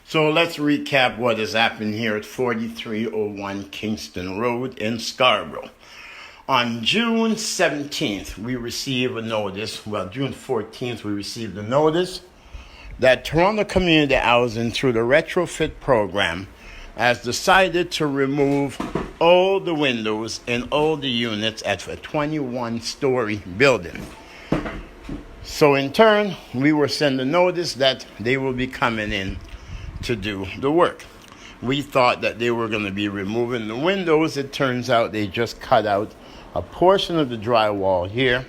So let's recap what has happened here at 4301 Kingston Road in Scarborough. On June 17th, we received a notice, June 14th, we received a notice that Toronto Community Housing, through the retrofit program, has decided to remove all the windows in all the units at a 21-story building. So in turn, we were sent a notice that they will be coming in to do the work. We thought that they were going to be removing the windows. It turns out they just cut out a portion of the drywall here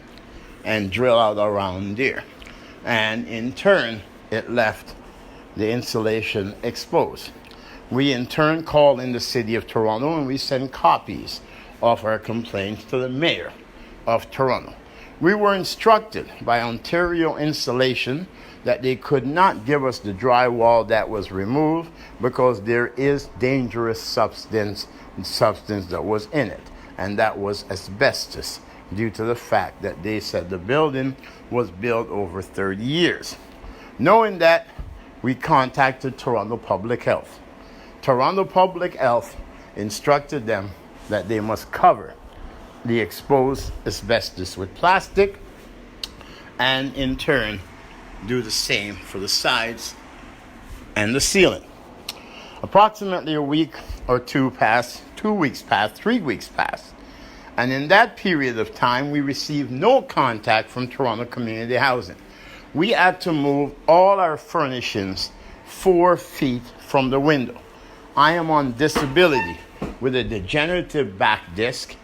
and drill out around there. And in turn, it left the insulation exposed. We in turn called in the City of Toronto and we sent copies of our complaints to the Mayor of Toronto. We were instructed by Ontario Insulation that they could not give us the drywall that was removed because there is dangerous substance that was in it, and that was asbestos, due to the fact that they said the building was built over 30 years. Knowing that, we contacted Toronto Public Health. Toronto Public Health instructed them that they must cover the exposed asbestos with plastic and in turn do the same for the sides and the ceiling. Approximately a week or two passed, 2 weeks passed, 3 weeks passed. And in that period of time, we received no contact from Toronto Community Housing. We had to move all our furnishings 4 feet from the window. I am on disability with a degenerative back disc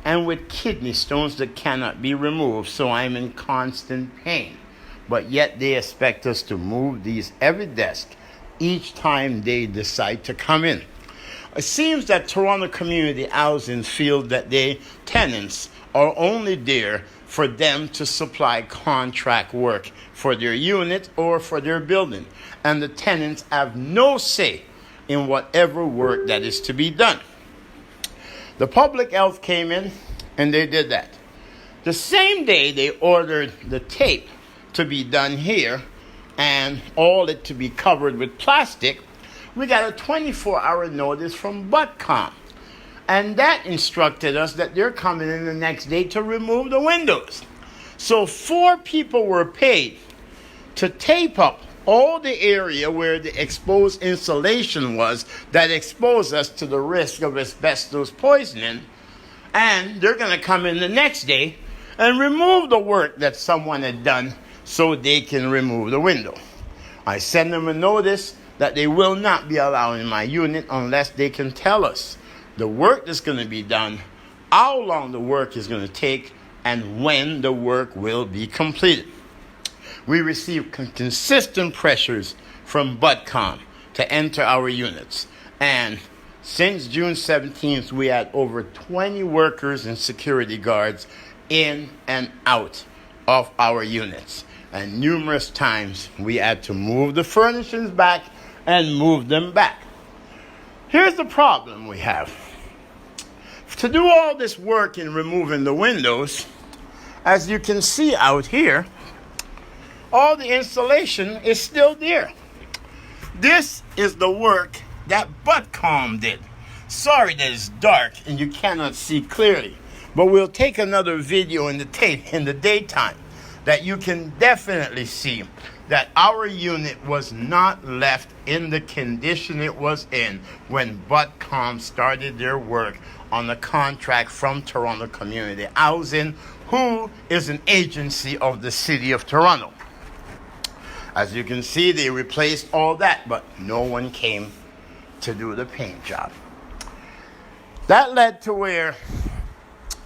and with kidney stones that cannot be removed, so I'm in constant pain. But yet they expect us to move these every desk each time they decide to come in. It seems that Toronto Community Housing feel that they tenants are only there for them to supply contract work for their unit or for their building, and the tenants have no say in whatever work that is to be done. The public health came in and they did that. The same day they ordered the tape to be done here and all it to be covered with plastic, we got a 24-hour notice from Buttcon. And that instructed us that they're coming in the next day to remove the windows. So 4 people were paid to tape up all the area where the exposed insulation was that exposed us to the risk of asbestos poisoning. And they're going to come in the next day and remove the work that someone had done so they can remove the window. I send them a notice that they will not be allowing my unit unless they can tell us the work that's going to be done, how long the work is going to take, and when the work will be completed. We receive consistent pressures from Buttcon to enter our units. And since June 17th, we had over 20 workers and security guards in and out of our units. And numerous times we had to move the furnishings back and move them back. Here's the problem we have. To do all this work in removing the windows, as you can see out here, all the insulation is still there. This is the work that Buttcon did. Sorry that it's dark and you cannot see clearly, but we'll take another video in the tape in the daytime that you can definitely see that our unit was not left in the condition it was in when Buttcon started their work on the contract from Toronto Community Housing, who is an agency of the City of Toronto. As you can see, they replaced all that, but no one came to do the paint job. That led to where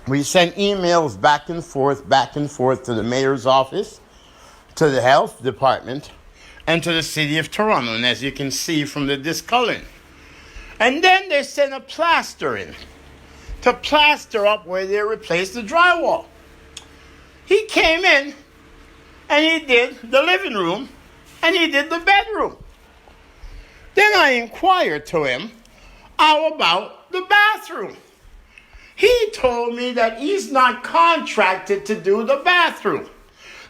we sent emails back and forth to the mayor's office, to the health department, and to the City of Toronto. And as you can see from the discoloring. And then they sent a plaster in to plaster up where they replaced the drywall. He came in and he did the living room and he did the bedroom. Then I inquired to him, how about the bathroom? He told me that he's not contracted to do the bathroom.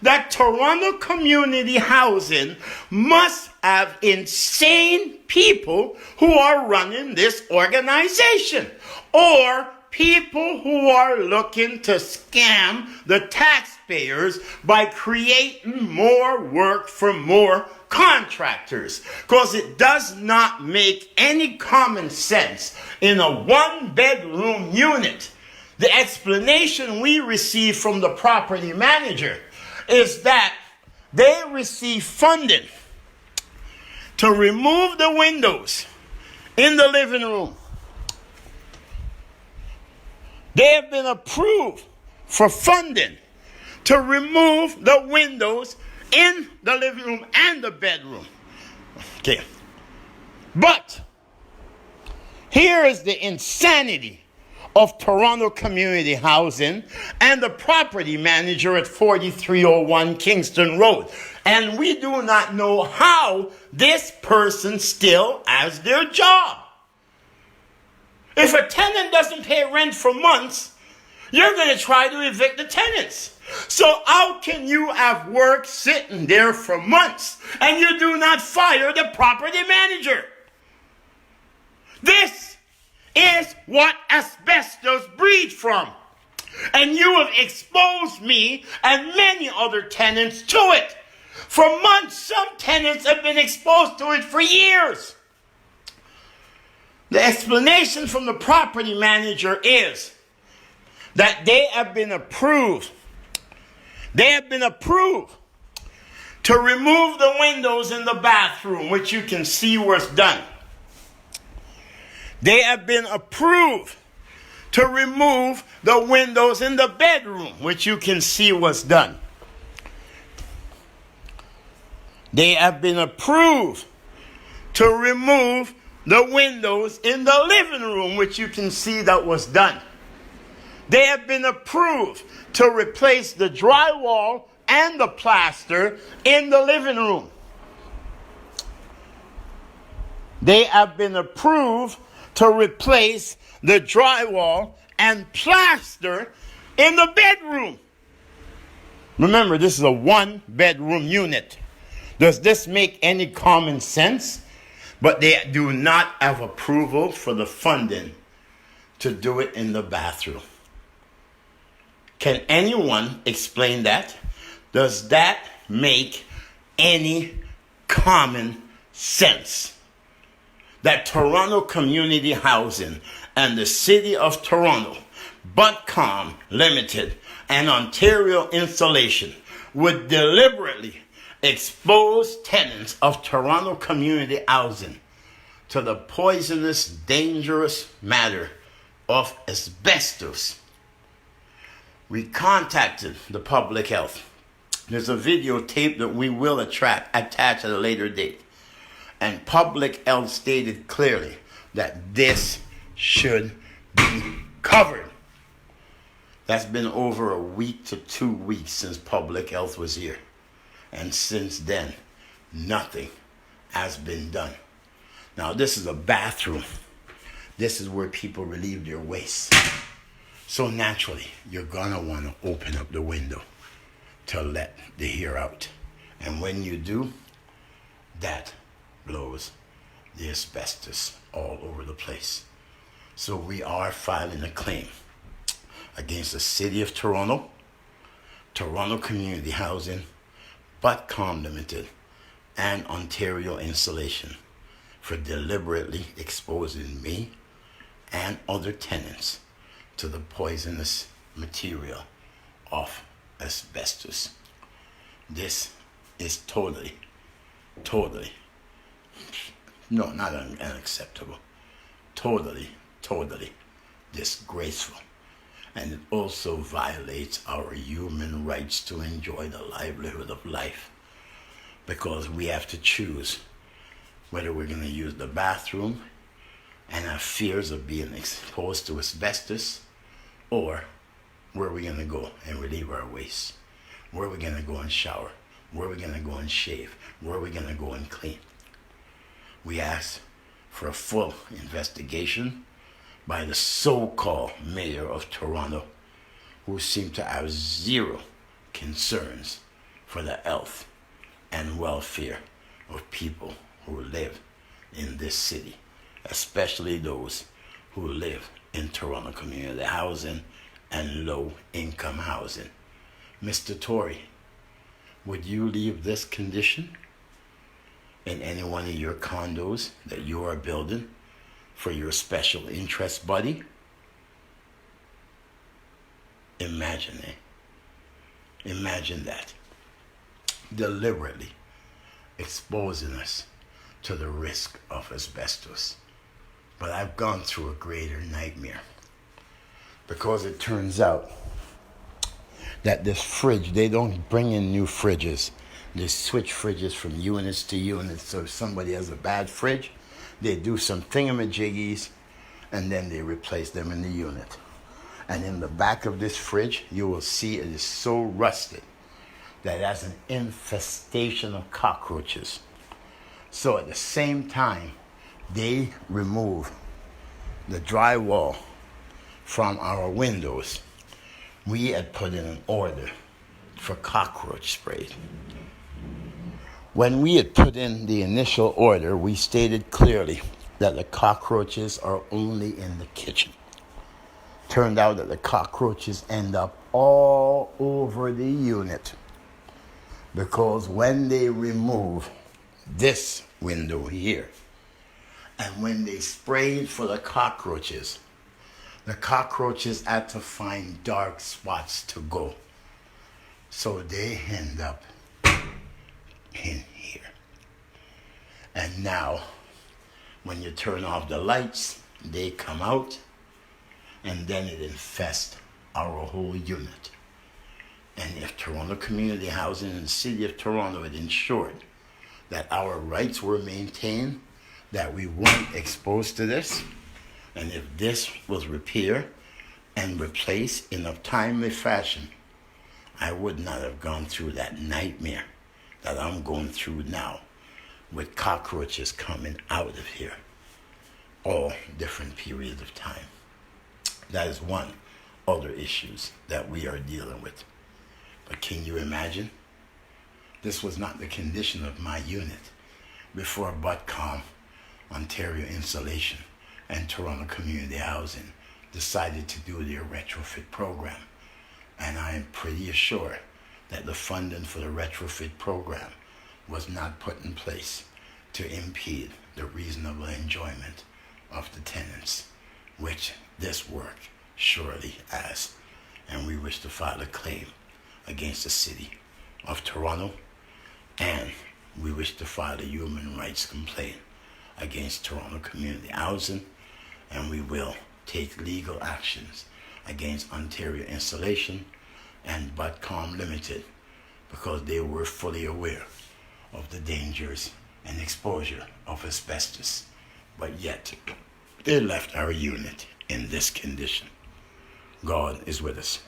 that Toronto community housing must have insane people who are running this organization, or people who are looking to scam the taxpayers by creating more work for more contractors. Because it does not make any common sense in a one-bedroom unit. The explanation we receive from the property manager is that they receive funding to remove the windows in the living room. They have been approved for funding to remove the windows in the living room and the bedroom. Okay. But here is the insanity of Toronto Community Housing and the property manager at 4301 Kingston Road. And we do not know how this person still has their job. If a tenant doesn't pay rent for months, you're going to try to evict the tenants. So how can you have work sitting there for months and you do not fire the property manager? This is what asbestos breeds from. And you have exposed me and many other tenants to it. For months, some tenants have been exposed to it for years. The explanation from the property manager is that they have been approved. They have been approved to remove the windows in the bathroom, which you can see was done. They have been approved to remove the windows in the bedroom, which you can see was done. They have been approved to remove the windows in the living room, which you can see that was done. They have been approved to replace the drywall and the plaster in the living room. They have been approved to replace the drywall and plaster in the bedroom. Remember, this is a one-bedroom unit. Does this make any common sense? But they do not have approval for the funding to do it in the bathroom. Can anyone explain that? Does that make any common sense? That Toronto Community Housing and the City of Toronto, Buttcon Limited, and Ontario Insulation would deliberately expose tenants of Toronto Community Housing to the poisonous, dangerous matter of asbestos. We contacted the public health. There's a videotape that we will attach at a later date. And public health stated clearly that this should be covered. That's been over a week to 2 weeks since public health was here. And since then, nothing has been done. Now, this is a bathroom. This is where people relieve their waste. So naturally, you're going to want to open up the window to let the air out. And when you do, that blows the asbestos all over the place. So we are filing a claim against the City of Toronto, Toronto Community Housing, Buttcon Limited, and Ontario Insulation for deliberately exposing me and other tenants to the poisonous material of asbestos. This is totally, no, not unacceptable, totally disgraceful. And it also violates our human rights to enjoy the livelihood of life, because we have to choose whether we're going to use the bathroom and have fears of being exposed to asbestos, or where are we going to go and relieve our waste? Where are we going to go and shower? Where are we going to go and shave? Where are we going to go and clean? We ask for a full investigation by the so-called mayor of Toronto, who seemed to have zero concerns for the health and welfare of people who live in this city, especially those who live in Toronto community housing and low-income housing. Mr. Tory, would you leave this condition in any one of your condos that you are building for your special interest buddy? Imagine it. Imagine that. Deliberately exposing us to the risk of asbestos. But I've gone through a greater nightmare, because it turns out that this fridge, they don't bring in new fridges. They switch fridges from units to units. So if somebody has a bad fridge, they do some thingamajiggies and then they replace them in the unit. And in the back of this fridge, you will see it is so rusted that it has an infestation of cockroaches. So at the same time, they remove the drywall from our windows, we had put in an order for cockroach spray. When we had put in the initial order, we stated clearly that the cockroaches are only in the kitchen. Turned out that the cockroaches end up all over the unit, because when they remove this window here, and when they sprayed for the cockroaches had to find dark spots to go. So they end up in here. And now, when you turn off the lights, they come out, and then it infests our whole unit. And if Toronto Community Housing and the City of Toronto had ensured that our rights were maintained, that we weren't exposed to this, and if this was repaired and replaced in a timely fashion, I would not have gone through that nightmare that I'm going through now, with cockroaches coming out of here all different periods of time. That is one other issues that we are dealing with. But can you imagine? This was not the condition of my unit before Buttcon, Ontario Insulation, and Toronto Community Housing decided to do their retrofit program. And I am pretty sure that the funding for the retrofit program was not put in place to impede the reasonable enjoyment of the tenants, which this work surely has. And we wish to file a claim against the City of Toronto, and we wish to file a human rights complaint against Toronto Community Housing, and we will take legal actions against Ontario Insulation and Buttcon Limited, because they were fully aware of the dangers and exposure of asbestos, but yet they left our unit in this condition. God is with us.